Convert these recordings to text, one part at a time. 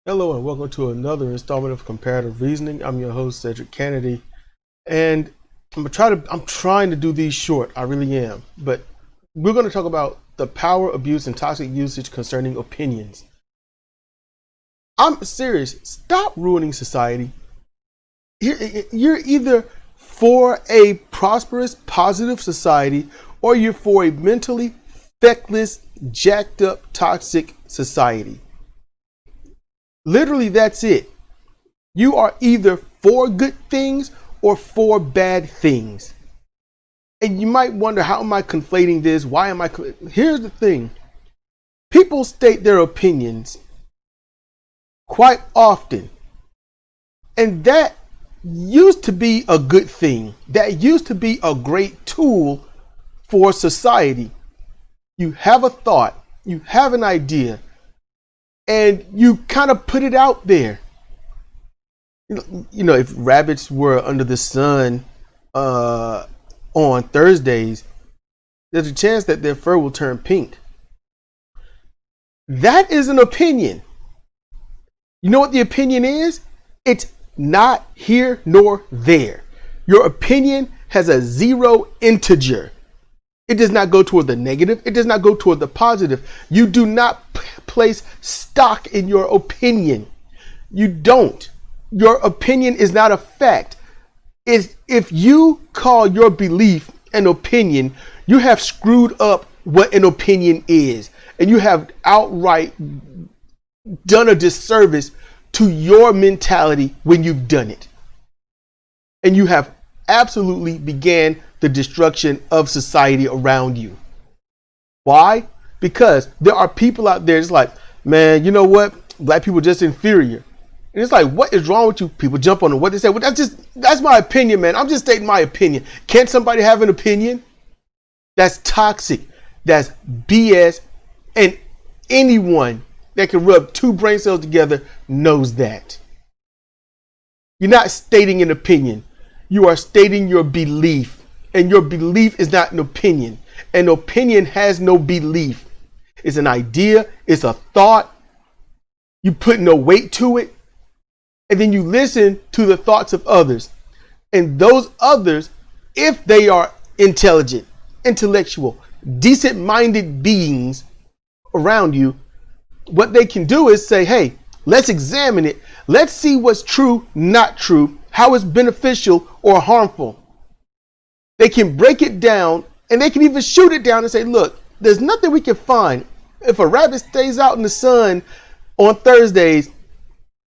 Hello and welcome to another installment of Comparative Reasoning. I'm your host, Cedric Kennedy, and I'm trying to do these short. I really am. But we're going to talk about the power, abuse, and toxic usage concerning opinions. I'm serious. Stop ruining society. You're either for a prosperous, positive society, or you're for a mentally feckless, jacked up, toxic society. Literally, that's it. You are either for good things or for bad things. And you might wonder, how am I conflating this? Why am I? Here's the thing. People state their opinions quite often. And that used to be a good thing. That used to be a great tool for society. You have a thought, you have an idea, and you kind of put it out there. You know, if rabbits were under the sun on Thursdays, there's a chance that their fur will turn pink. That is an opinion. You know what the opinion is? It's not here nor there. Your opinion has a zero integer. It does not go toward the negative. It does not go toward the positive. You do not place stock in your opinion. You don't. Your opinion is not a fact. If you call your belief an opinion, you have screwed up what an opinion is. And you have outright done a disservice to your mentality when you've done it. And you have absolutely began the destruction of society around you. Why? Because there are people out there, it's like, man, you know what? Black people are just inferior. And it's like, what is wrong with you? People jump on what they say. Well, that's my opinion, man. I'm just stating my opinion. Can't somebody have an opinion? That's toxic. That's BS. And anyone that can rub two brain cells together knows that. You're not stating an opinion. You are stating your belief. And your belief is not an opinion. An opinion has no belief. It's an idea. It's a thought. You put no weight to it. And then you listen to the thoughts of others. And those others, if they are intelligent, intellectual, decent-minded beings around you, what they can do is say, hey, let's examine it. Let's see what's true, not true, how it's beneficial or harmful. They can break it down, and they can even shoot it down and say, look, there's nothing we can find. If a rabbit stays out in the sun on Thursdays,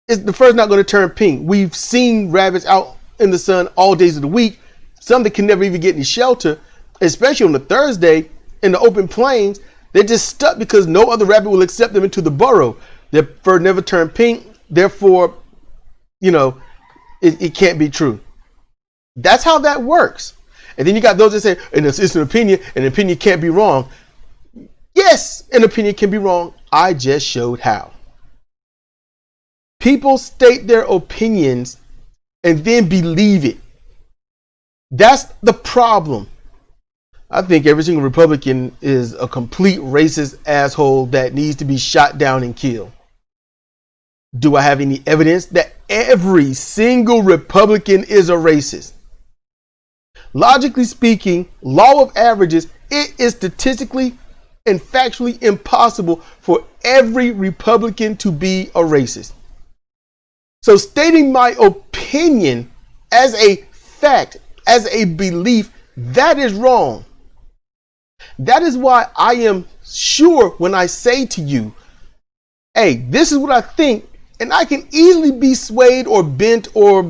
the fur's not going to turn pink. We've seen rabbits out in the sun all days of the week. Some that can never even get any shelter, especially on the Thursday in the open plains. They're just stuck because no other rabbit will accept them into the burrow. Their fur never turned pink. Therefore, you know, it can't be true. That's how that works. And then you got those that say, and it's an opinion, and an opinion can't be wrong. Yes, an opinion can be wrong. I just showed how. People state their opinions and then believe it. That's the problem. I think every single Republican is a complete racist asshole that needs to be shot down and killed. Do I have any evidence that every single Republican is a racist? Logically speaking, law of averages, it is statistically and factually impossible for every Republican to be a racist. So stating my opinion as a fact, as a belief, that is wrong. That is why I am sure when I say to you, hey, this is what I think, and I can easily be swayed or bent or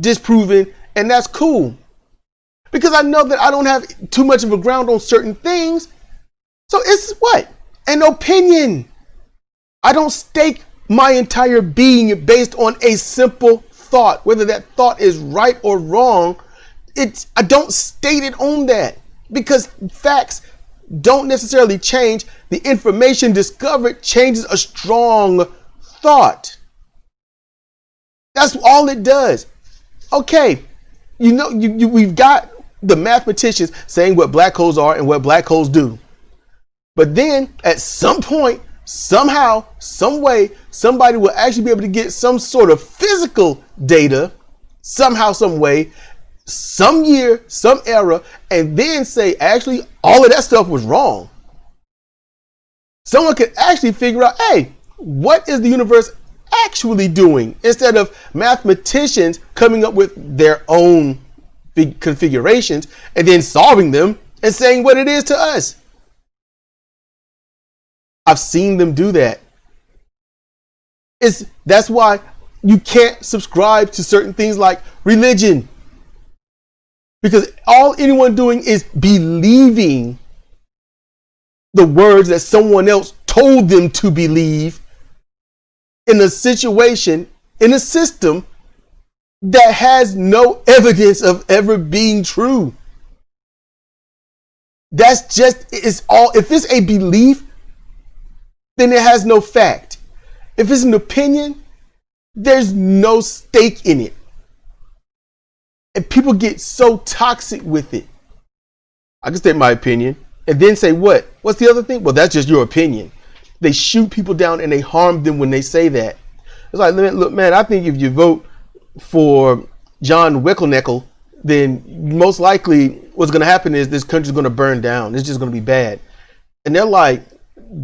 disproven, and that's cool. Because I know that I don't have too much of a ground on certain things. So it's what? An opinion. I don't stake my entire being based on a simple thought. Whether that thought is right or wrong, I don't state it on that. Because facts don't necessarily change. The information discovered changes a strong thought. That's all it does. Okay, you know, we've got the mathematicians saying what black holes are and what black holes do. But then at some point, somehow, some way, somebody will actually be able to get some sort of physical data, somehow, some way, some year, some era, and then say, actually, all of that stuff was wrong. Someone could actually figure out, hey, what is the universe actually doing? Instead of mathematicians coming up with their own configurations and then solving them and saying what it is to us. I've seen them do that. That's why you can't subscribe to certain things like religion. Because all anyone doing is believing the words that someone else told them to believe in a situation, in a system that has no evidence of ever being true. That's just, it's all, if it's a belief, then it has no fact. If it's an opinion, there's no stake in it. And people get so toxic with it. I can state my opinion and then say what? What's the other thing? Well, that's just your opinion. They shoot people down and they harm them when they say that. It's like, look, man, I think if you vote for John Wickelnickel, then most likely what's going to happen is this country's going to burn down. It's just going to be bad. And they're like,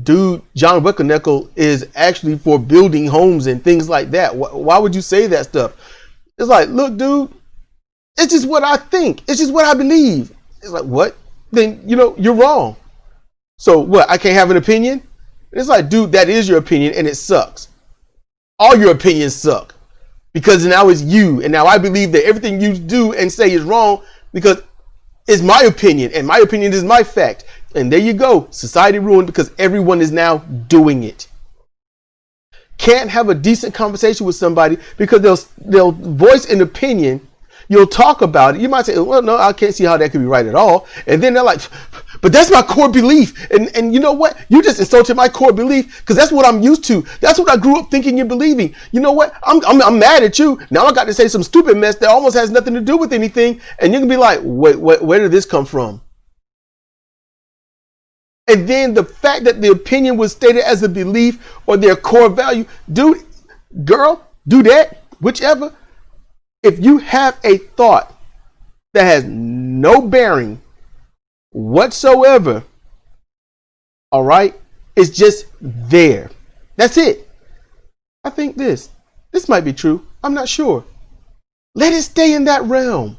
dude, John Wickelnickel is actually for building homes and things like that. Why would you say that stuff? It's like, look, dude, it's just what I think. It's just what I believe. It's like, what? Then, you're wrong. So what? I can't have an opinion? It's like, dude, that is your opinion and it sucks. All your opinions suck because now it's you. And now I believe that everything you do and say is wrong because it's my opinion and my opinion is my fact. And there you go. Society ruined because everyone is now doing it. Can't have a decent conversation with somebody because they'll voice an opinion. You'll talk about it. You might say, well, no, I can't see how that could be right at all. And then they're like, but that's my core belief. And you know what? You just insulted my core belief because that's what I'm used to. That's what I grew up thinking and believing. You know what? I'm mad at you. Now I got to say some stupid mess that almost has nothing to do with anything. And you can be like, wait, where did this come from? And then the fact that the opinion was stated as a belief or their core value, dude, girl, do that, whichever. If you have a thought that has no bearing whatsoever, all right, it's just there. That's it. I think this might be true. I'm not sure. Let it stay in that realm.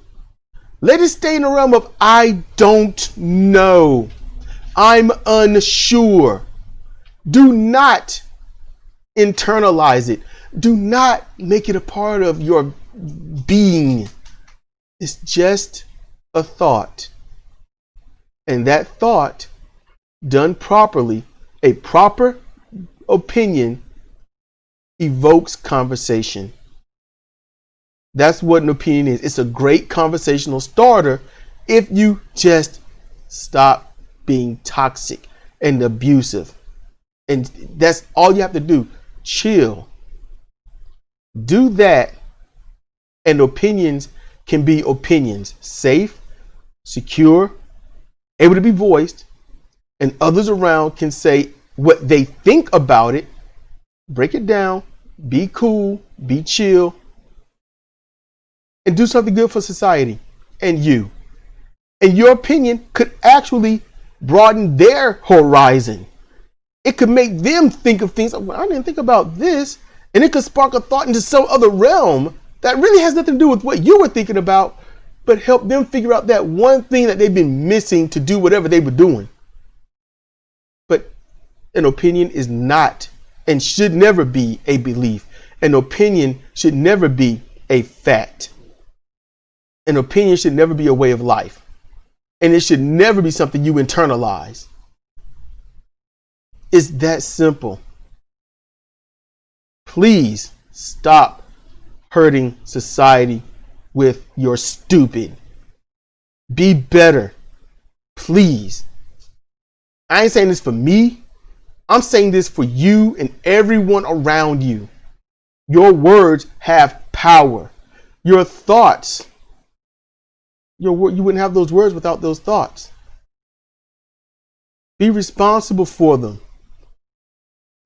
Let it stay in the realm of I don't know. I'm unsure. Do not internalize it. Do not make it a part of your being. It's just a thought. And that thought, done properly, a proper opinion evokes conversation. That's what an opinion is. It's a great conversational starter if you just stop being toxic and abusive. And that's all you have to do. Chill. Do that. And opinions can be opinions. Safe, secure, able to be voiced. And others around can say what they think about it. Break it down. Be cool. Be chill. And do something good for society and you. And your opinion could actually broaden their horizon. It could make them think of things. Well, I didn't think about this. And it could spark a thought into some other realm that really has nothing to do with what you were thinking about, but help them figure out that one thing that they've been missing to do whatever they were doing. But an opinion is not and should never be a belief. An opinion should never be a fact. An opinion should never be a way of life. And it should never be something you internalize. It's that simple. Please stop hurting society with your stupid. Be better. Please. I ain't saying this for me. I'm saying this for you and everyone around you. Your words have power. Your thoughts. You wouldn't have those words without those thoughts. Be responsible for them.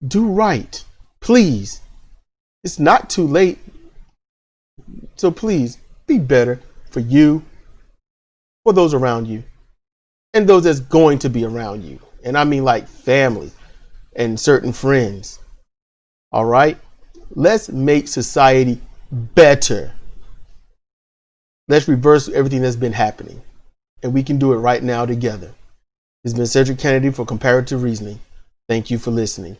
Do right. Please. It's not too late. So please be better for you, for those around you, and those that's going to be around you. And I mean like family and certain friends. All right? Let's make society better. Let's reverse everything that's been happening. And we can do it right now together. This has been Cedric Kennedy for Comparative Reasoning. Thank you for listening.